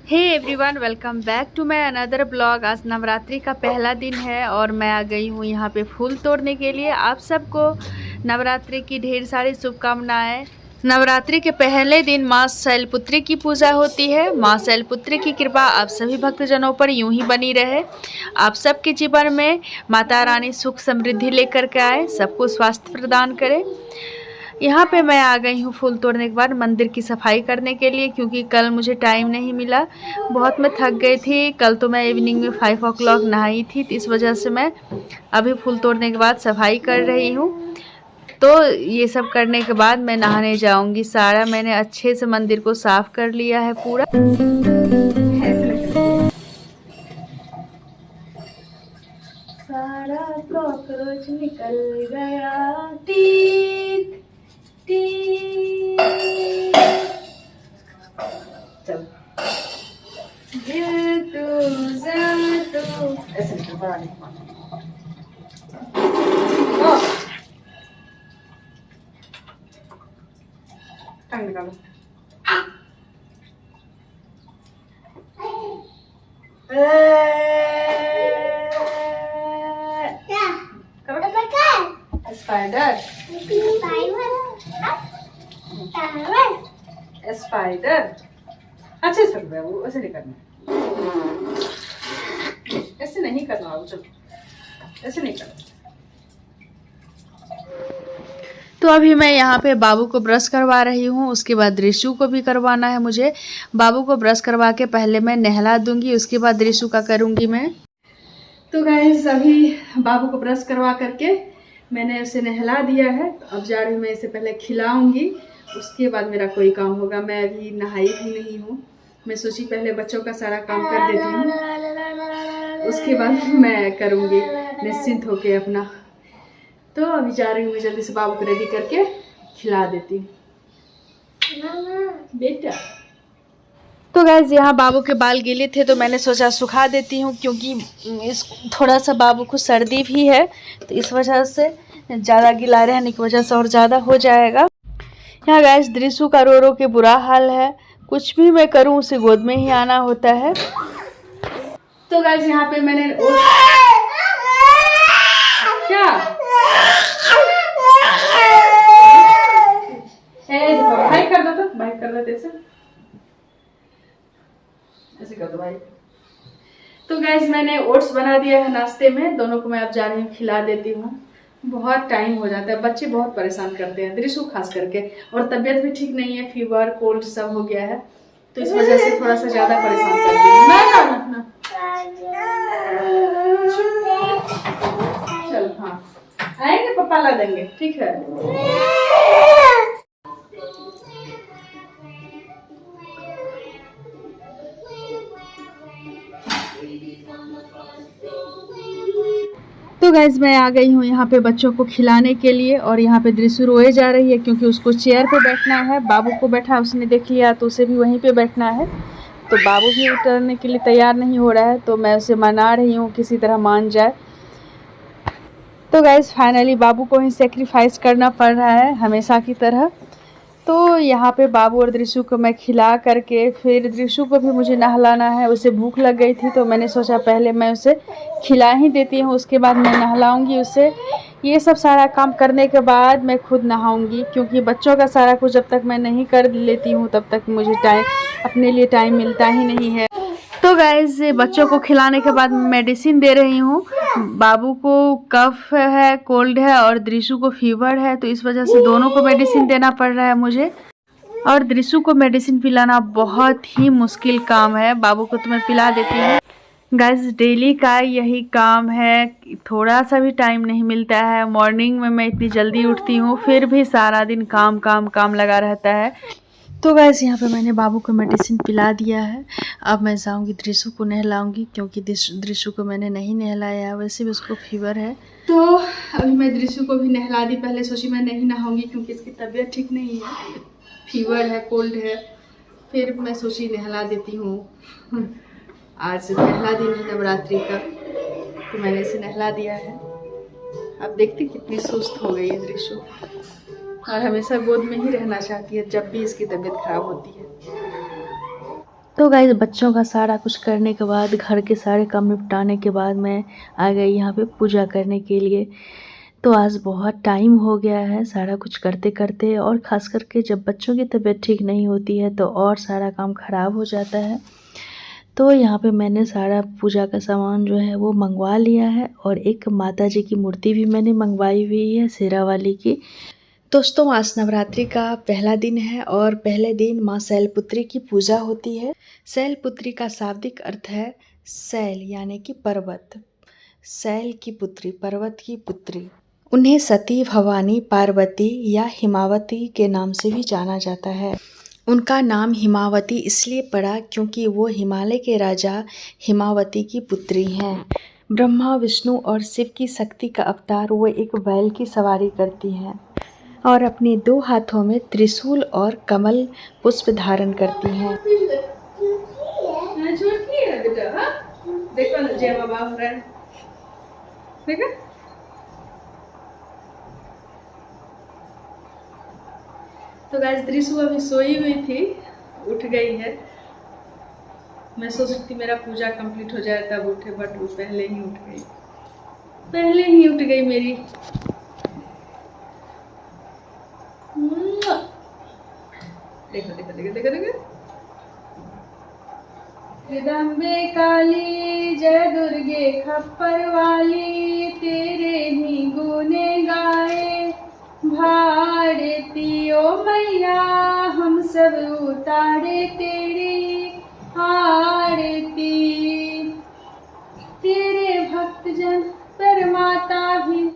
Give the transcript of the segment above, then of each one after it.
Hey everyone, welcome back to my another blog. आज नवरात्रि का पहला दिन है और मैं आ गई हूँ यहाँ पे फूल तोड़ने के लिए। आप सबको नवरात्रि की ढेर सारी शुभकामनाएं। नवरात्रि के पहले दिन माँ शैलपुत्री की पूजा होती है। माँ शैलपुत्री की कृपा आप सभी भक्तजनों पर यूं ही बनी रहे। आप सबके जीवन में माता रानी सुख समृद्धि लेकर के आए, सबको स्वास्थ्य प्रदान करे। यहाँ पे मैं आ गई हूँ फूल तोड़ने के बाद मंदिर की सफाई करने के लिए, क्योंकि कल मुझे टाइम नहीं मिला। बहुत मैं थक गई थी। कल तो मैं इवनिंग में 5 o'clock नहाई थी, तो इस वजह से मैं अभी फूल तोड़ने के बाद सफाई कर रही हूँ। तो ये सब करने के बाद मैं नहाने जाऊँगी। सारा मैंने अच्छे से मंदिर को साफ कर लिया है पूरा। सारा कॉकरोच निकल गया। टीट चल ऐसे बड़ा नहीं। टांग निकालो। स्पाइडर स्पाइडर अच्छे से कर वो ऐसे नहीं करना, ऐसे नहीं करना बाबू, चलो ऐसे नहीं करना। तो अभी मैं यहाँ पे बाबू को ब्रश करवा रही हूँ, उसके बाद रिशु को भी करवाना है मुझे। बाबू को ब्रश करवा के पहले मैं नहला दूंगी, उसके बाद रिशु का करूँगी मैं। तो गाइस अभी बाबू को ब्रश करवा करके मैंने उसे नहला दिया है। तो अब जा रही हूँ मैं इसे पहले खिलाऊंगी, उसके बाद मेरा कोई काम होगा। मैं अभी नहाई भी नहीं हूँ। मैं सोची पहले बच्चों का सारा काम कर देती हूँ, उसके बाद मैं करूँगी निश्चिंत होके अपना। तो अभी जा रही हूँ मैं, जल्दी से बाबू को रेडी करके खिला देती हूँ बेटा। तो गाइस यहाँ बाबू के बाल गीले थे तो मैंने सोचा सुखा देती हूँ, क्योंकि इस थोड़ा सा बाबू को सर्दी भी है, तो इस वजह से ज़्यादा गीला रहने की वजह से और ज़्यादा हो जाएगा। यहाँ गाइस दृश्य का रो रो के बुरा हाल है। कुछ भी मैं करूँ उसे गोद में ही आना होता है। तो गाइस यहाँ पे मैंने क्या भाई कर दो, तो भाई कर दो ऐसे कर दो भाई। तो गाइस मैंने ओट्स बना दिया है नाश्ते में, दोनों को मैं अब जा रही हूँ खिला देती हूँ। बहुत टाइम हो जाता है, बच्चे बहुत परेशान करते हैं, दृश्य खास करके, और तबीयत भी ठीक नहीं है, फीवर कोल्ड सब हो गया है, तो इस वजह से थोड़ा सा ज्यादा परेशान करती हूँ। ना चल हाँ आएंगे, पापा ला देंगे, ठीक है। तो गैस मैं आ गई हूँ यहाँ पे बच्चों को खिलाने के लिए, और यहाँ पे दृश्य रोए जा रही है क्योंकि उसको चेयर पे बैठना है। बाबू को बैठा उसने देख लिया तो उसे भी वहीं पे बैठना है, तो बाबू भी उतरने के लिए तैयार नहीं हो रहा है, तो मैं उसे मना रही हूँ किसी तरह मान जाए। तो गैस फाइनली बाबू को ही सेक्रीफाइस करना पड़ रहा है हमेशा की तरह। तो यहाँ पे बाबू और दृश्य को मैं खिला करके फिर दृश्य को भी मुझे नहलाना है। उसे भूख लग गई थी तो मैंने सोचा पहले मैं उसे खिला ही देती हूँ, उसके बाद मैं नहलाऊंगी उसे। ये सब सारा काम करने के बाद मैं खुद नहाऊंगी, क्योंकि बच्चों का सारा कुछ जब तक मैं नहीं कर लेती हूँ तब तक मुझे अपने लिए टाइम मिलता ही नहीं है। तो गाइस बच्चों को खिलाने के बाद मेडिसिन दे रही हूँ। बाबू को कफ है, कोल्ड है, और दृश्य को फीवर है, तो इस वजह से दोनों को मेडिसिन देना पड़ रहा है मुझे। और दृश्य को मेडिसिन पिलाना बहुत ही मुश्किल काम है। बाबू को तो मैं पिला देती हूँ। गाइस डेली का यही काम है, थोड़ा सा भी टाइम नहीं मिलता है। मॉर्निंग में मैं इतनी जल्दी उठती हूँ, फिर भी सारा दिन काम काम काम लगा रहता है। तो वैसे यहाँ पे मैंने बाबू को मेडिसिन पिला दिया है। अब मैं जाऊँगी दृश्य को नहलाऊंगी, क्योंकि दृश्य को मैंने नहीं नहलाया, वैसे भी उसको फीवर है। तो अभी मैं दृश्य को भी नहला दी। पहले सोची मैं नहीं नहाऊंगी क्योंकि इसकी तबीयत ठीक नहीं है, फीवर है, कोल्ड है, फिर मैं सोची नहला देती हूँ। आज पहला दिन है नवरात्रि का, तो मैंने इसे नहला दिया है। अब देखते कितनी सुस्त हो गई है दृश्य, और हमेशा गोद में ही रहना चाहती है जब भी इसकी तबीयत खराब होती है। तो गाइस बच्चों का सारा कुछ करने के बाद, घर के सारे काम निपटाने के बाद मैं आ गई यहाँ पे पूजा करने के लिए। तो आज बहुत टाइम हो गया है सारा कुछ करते करते, और ख़ास करके जब बच्चों की तबीयत ठीक नहीं होती है तो और सारा काम ख़राब हो जाता है। तो यहाँ पे मैंने सारा पूजा का सामान जो है वो मंगवा लिया है, और एक माता जी की मूर्ति भी मैंने मंगवाई हुई है शेरा वाली की। दोस्तों आज नवरात्रि का पहला दिन है, और पहले दिन माँ शैलपुत्री की पूजा होती है। शैलपुत्री का शाब्दिक अर्थ है शैल यानी कि पर्वत, शैल की पुत्री, पर्वत की पुत्री। उन्हें सती, भवानी, पार्वती या हिमावती के नाम से भी जाना जाता है। उनका नाम हिमावती इसलिए पड़ा क्योंकि वो हिमालय के राजा हिमावती की पुत्री हैं। ब्रह्मा, विष्णु और शिव की शक्ति का अवतार वो एक बैल की सवारी करती हैं, और अपने 2 हाथों में त्रिशूल और कमल पुष्प धारण करती हैं। देखो जय बाबा हो रहा है, देखो। तो गाइस त्रिशु अभी सोई हुई थी, उठ गई है। मैं सोच रही थी मेरा पूजा कंप्लीट हो जाए तब उठे, बट वो पहले ही उठ गई, पहले ही उठ गई मेरी। देखो देखो देखो देखो देखो। जगदम्बे काली जय दुर्गे खप्पर वाली, तेरे ही गुने गाए भारती ओ मैया, हम सब उतारे तेरी आरती। तेरे भक्तजन परमाता भी।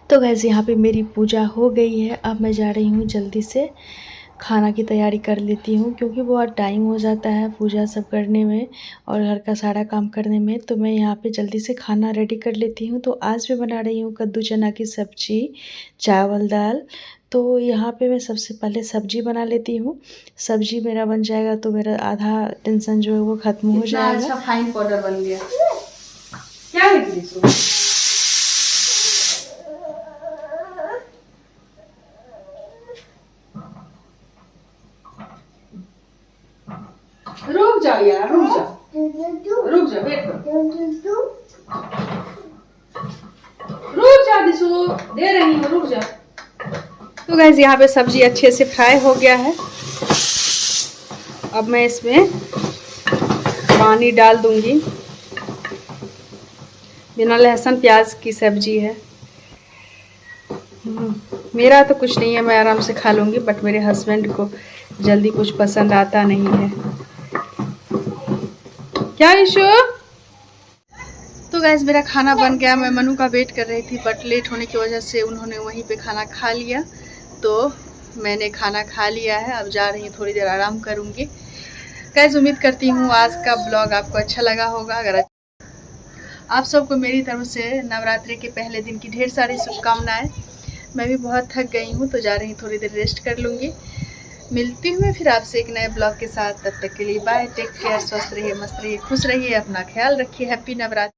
तो गैस यहाँ पे मेरी पूजा हो गई है। अब मैं जा रही हूँ जल्दी से खाना की तैयारी कर लेती हूँ, क्योंकि बहुत टाइम हो जाता है पूजा सब करने में और घर का सारा काम करने में। तो मैं यहाँ पे जल्दी से खाना रेडी कर लेती हूँ। तो आज मैं बना रही हूँ कद्दू चना की सब्जी, चावल, दाल। तो यहाँ पे मैं सबसे पहले सब्जी बना लेती हूँ। सब्जी मेरा बन जाएगा तो मेरा आधा टेंशन जो है वो ख़त्म हो जाएगा। अच्छा फाइन पाउडर बन गया। क्या है रुक जाओ यार, रुक जाओ, वेट करो, रुक जा दिशु, दे रही हूँ, रुक जा। तो गाइस यहाँ पे सब्जी अच्छे से फ्राई हो गया है। अब मैं इसमें पानी डाल दूंगी। बिना लहसुन प्याज की सब्जी है। मेरा तो कुछ नहीं है, मैं आराम से खा लूँगी, बट मेरे हस्बैंड को जल्दी कुछ पसंद आता नहीं है। क्या इशू? तो गैस मेरा खाना बन गया। मैं मनु का वेट कर रही थी, बट लेट होने की वजह से उन्होंने वहीं पे खाना खा लिया। तो मैंने खाना खा लिया है, अब जा रही हूँ, थोड़ी देर आराम करूँगी। गैस उम्मीद करती हूँ आज का ब्लॉग आपको अच्छा लगा होगा। अगर आप सबको मेरी तरफ से नवरात्रि के पहले दिन की ढेर सारी शुभकामनाएं। मैं भी बहुत थक गई हूँ, तो जा रही हूँ, थोड़ी देर रेस्ट कर लूँगी। मिलती हूँ मैं फिर आपसे एक नए ब्लॉग के साथ। तब तक के लिए बाय, टेक केयर, स्वस्थ रहिए, मस्त रहिए, खुश रहिए, अपना ख्याल रखिए। हैप्पी नवरात्रि।